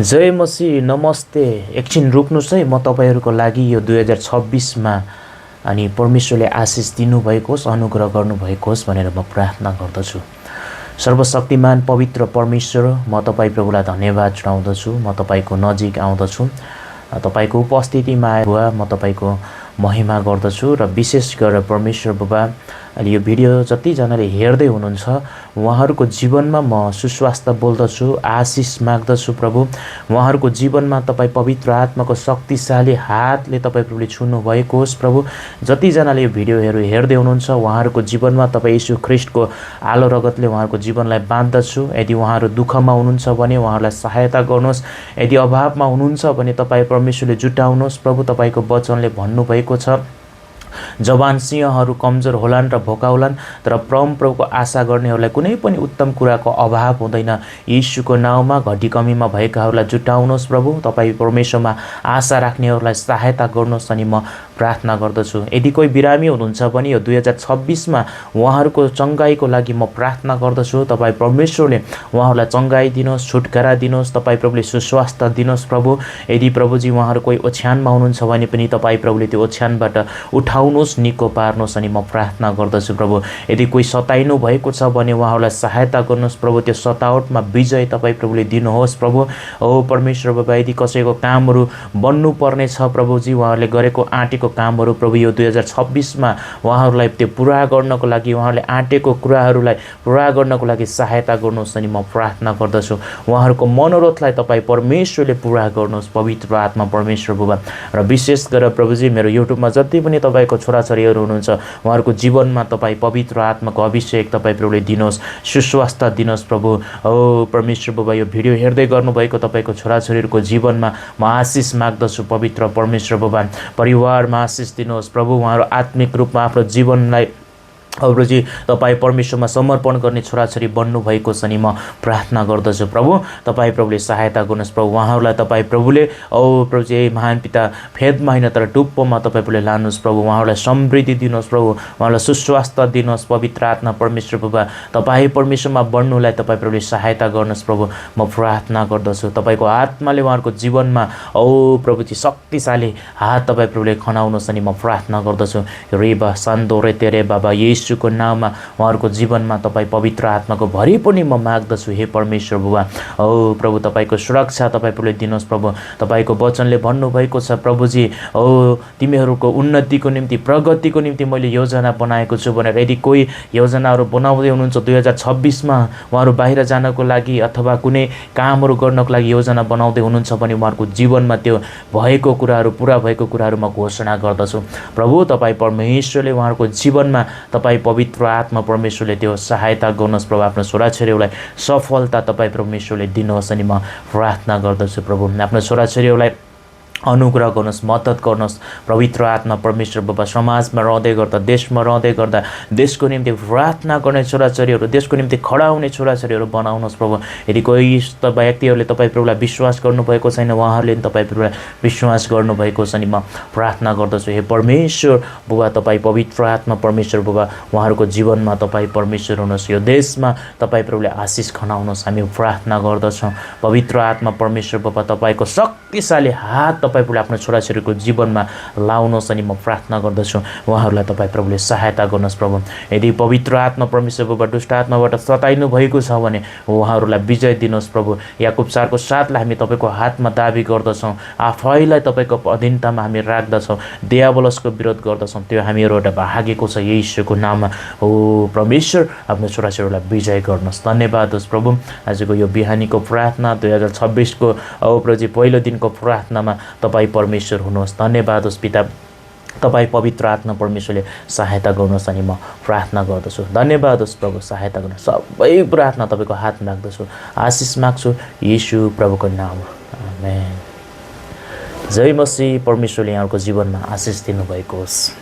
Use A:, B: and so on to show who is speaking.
A: जय मसी नमस्ते। एकछिन रोक्नुहोस् है, म तपाईँहरूको लागि यो 2026मा अनि परमेश्वरले आशिष दिनुभएको होस्, अनुग्रह गर्नुभएको होस् भनेर म प्रार्थना गर्दछु। सर्वशक्तिमान पवित्र परमेश्वर, म तपाईँ प्रभुलाई धन्यवाद चढाउँदछु। म तपाईँको नजिक आउँदछु, तपाईँको उपस्थितिमा आए म तपाईँको महिमा गर्दछु र विशेष गरेर परमेश्वर बाबा, अहिले यो भिडियो जतिजनाले हेर्दै हुनुहुन्छ उहाँहरूको जीवनमा म सुस्वास्थ्य बोल्दछु, आशिष माग्दछु प्रभु। उहाँहरूको जीवनमा तपाईँ पवित्र आत्माको शक्तिशाली हातले तपाईँ प्रभुले छुनुभएको होस् प्रभु। जतिजनाले यो भिडियोहरू हेर्दै हुनुहुन्छ उहाँहरूको जीवनमा तपाईँ यीशु ख्रिस्टको आलो रगतले उहाँहरूको जीवनलाई बाँध्दछु। यदि उहाँहरू दुःखमा हुनुहुन्छ भने उहाँहरूलाई सहायता गर्नुहोस्, यदि अभावमा हुनुहुन्छ भने तपाईँ परमेश्वरले जुटाउनुहोस् प्रभु। तपाईँको वचनले भन्नुभएको छ, जवान सिंहहरू कमजोर होलान् र भोका होलान्, तर प्रभुको आशा गर्नेहरूलाई कुनै पनि उत्तम कुराको अभाव हुँदैन। यीशुको नाउँमा घटी कमीमा भएकाहरूलाई जुटाउनुहोस् प्रभु। तपाईँ परमेश्वरमा आशा राख्नेहरूलाई सहायता गर्नुहोस् अनि म प्रार्थना गर्दछु। यदि कोही बिरामी हुनुहुन्छ भने यो 2026मा उहाँहरूको चङ्गाईको लागि म प्रार्थना गर्दछु। तपाईँ परमेश्वरले उहाँहरूलाई चङ्गाई दिनुहोस्, छुटकारा दिनुहोस्, तपाईँ प्रभुले सुस्वास्थ्य दिनुहोस् प्रभु। यदि प्रभुजी उहाँहरू कोही ओछ्यानमा हुनुहुन्छ भने पनि तपाईँ प्रभुले त्यो ओछ्यानबाट उठाउनुहोस्, निको पार्नुहोस् अनि म प्रार्थना गर्दछु प्रभु। यदि कोही सताइनु भएको छ भने उहाँहरूलाई सहायता गर्नुहोस् प्रभु। त्यो सतावटमा विजय तपाईँ प्रभुले दिनुहोस् प्रभु। ओ परमेश्वर बाबा, यदि कसैको कामहरू बन्नुपर्ने छ प्रभुजी, उहाँहरूले गरेको आँटेको कामहरू प्रभु यो 2026मा उहाँहरूलाई त्यो पुरा गर्नको लागि, उहाँहरूले आँटेको कुराहरूलाई पुरा गर्नको लागि सहायता गर्नुहोस् अनि म प्रार्थना गर्दछु। उहाँहरूको मनोरथलाई तपाईँ परमेश्वरले पुरा गर्नुहोस् पवित्र आत्मा परमेश्वर बाबा। र विशेष गरेर प्रभुजी मेरो युट्युबमा जति पनि तपाईँको छोराछोरीहरू हुनुहुन्छ उहाँहरूको जीवनमा तपाईँ पवित्र आत्माको अभिषेक तपाईँ प्रभुले दिनुहोस्, सुस्वास्थ्य दिनुहोस् प्रभु। ओ परमेश्वर बाबा, यो भिडियो हेर्दै गर्नुभएको तपाईँको छोराछोरीहरूको जीवनमा म आशिष माग्दछु पवित्र परमेश्वर बाबा। परिवारमा आशिष दिनुहोस् प्रभु। उहाँहरू आत्मिक रूपमा आफ्नो जीवनलाई प्रभुजी तपाईँ परमेश्वरमा समर्पण गर्ने छोराछोरी बन्नुभएको छ नि म प्रार्थना गर्दछु प्रभु। तपाईँ प्रभुले सहायता गर्नुहोस् प्रभु। उहाँहरूलाई तपाईँ प्रभुले प्रभुजी महान पिता फेदमा होइन तर टुप्पोमा तपाईँ प्रभुले लानुहोस् प्रभु। उहाँहरूलाई समृद्धि दिनुहोस् प्रभु, उहाँलाई सुस्वास्थ्य दिनुहोस् पवित्र आत्मा परमेश्वर बाबा। तपाईँ परमेश्वरमा बढ्नुलाई तपाईँ प्रभुले सहायता गर्नुहोस् प्रभु। म प्रार्थना गर्दछु तपाईँको आत्माले उहाँहरूको जीवनमा प्रभुजी शक्तिशाली हात तपाईँ प्रभुले खनाउनुहोस् अनि म प्रार्थना गर्दछु। रेबा सान्दोरे तेरे बाबा, यीशुको नाममा उहाँहरूको जीवनमा तपाईँ पवित्र आत्माको भरिपूर्ति म माग्दछु हे परमेश्वर बुबा। प्रभु तपाईँको सुरक्षा तपाईँ प्रभुले दिनुहोस् प्रभु। तपाईँको वचनले भन्नुभएको छ प्रभुजी, तिमीहरूको उन्नतिको निम्ति प्रगतिको निम्ति मैले योजना बनाएको छु भनेर। यदि कोही योजनाहरू बनाउँदै हुनुहुन्छ 2026मा उहाँहरू बाहिर जानको लागि अथवा कुनै कामहरू गर्नको लागि योजना बनाउँदै हुनुहुन्छ भने उहाँहरूको जीवनमा त्यो भएको कुराहरू, पुरा भएको कुराहरू म घोषणा गर्दछु प्रभु। तपाईँ परमेश्वरले उहाँहरूको जीवनमा तपाईँ पवित्र आत्मा परमेश्वरले त्यो सहायता गर्नुहोस् प्रभु। आफ्नो छोराछोरीहरूलाई सफलता तपाईँ परमेश्वरले दिनुहोस् अनि म प्रार्थना गर्दछु प्रभु। आफ्नो छोराछोरीहरूलाई अनुग्रह गर्नुहोस्, मद्दत गर्नुहोस् पवित्र आत्मा परमेश्वर बाबा। समाजमा रहँदै गर्दा, देशमा रहँदै गर्दा देशको निम्ति प्रार्थना गर्ने छोराछोरीहरू, देशको निम्ति खडा हुने छोराछोरीहरू बनाउनुहोस् प्रभु। यदि कोही व्यक्तिहरूले तपाईँ प्रभुलाई विश्वास गर्नुभएको छैन उहाँहरूले पनि तपाईँ प्रभुलाई विश्वास गर्नुभएको छ नि म प्रार्थना गर्दछु हे परमेश्वर बुबा। तपाईँ पवित्र आत्मा परमेश्वर बुबा उहाँहरूको जीवनमा तपाईँ परमेश्वर हुनुहोस्। यो देशमा तपाईँ प्रभुले आशिष खनाउनुहोस् हामी प्रार्थना गर्दछौँ पवित्र आत्मा परमेश्वर बाबा। तपाईँको शक्तिशाली हात तपाईँ प्रभुले आफ्नो छोराछोरीको जीवनमा लाउनुहोस् अनि म प्रार्थना गर्दछु। उहाँहरूलाई तपाईँ प्रभुले सहायता गर्नुहोस् प्रभु। यदि पवित्र आत्मा परमेश्वर बाबा दुष्ट आत्माबाट सताइनु भएको छ भने उहाँहरूलाई विजय दिनुहोस् प्रभु। याकुब 4को 7लाई हामी तपाईँको हातमा दाबी गर्दछौँ, आफैलाई तपाईँको अधीनतामा हामी राख्दछौँ, दियावलसको विरोध गर्दछौँ। त्यो हामीहरूबाट भागेको छ यीशुको नाममा। परमेश्वर आफ्नो छोराछोरीलाई विजय गर्नुहोस्। धन्यवाद होस् प्रभु। आजको यो बिहानीको प्रार्थना 2026को प्रभुजी पहिलो दिनको प्रार्थनामा तपाईँ परमेश्वर हुनुहोस्। धन्यवाद होस् पिता। तपाईँ पवित्र आत्मा परमेश्वरले सहायता गर्नुहोस् अनि म प्रार्थना गर्दछु। धन्यवाद होस् प्रभु, सहायता गर्नुहोस्। सबै प्रार्थना तपाईँको हातमा राख्दछु, आशिष माग्छु यीशु प्रभुको नाममा, आमेन। जय मसीह। परमेश्वरले यहाँको जीवनमा आशिष दिनुभएको होस्।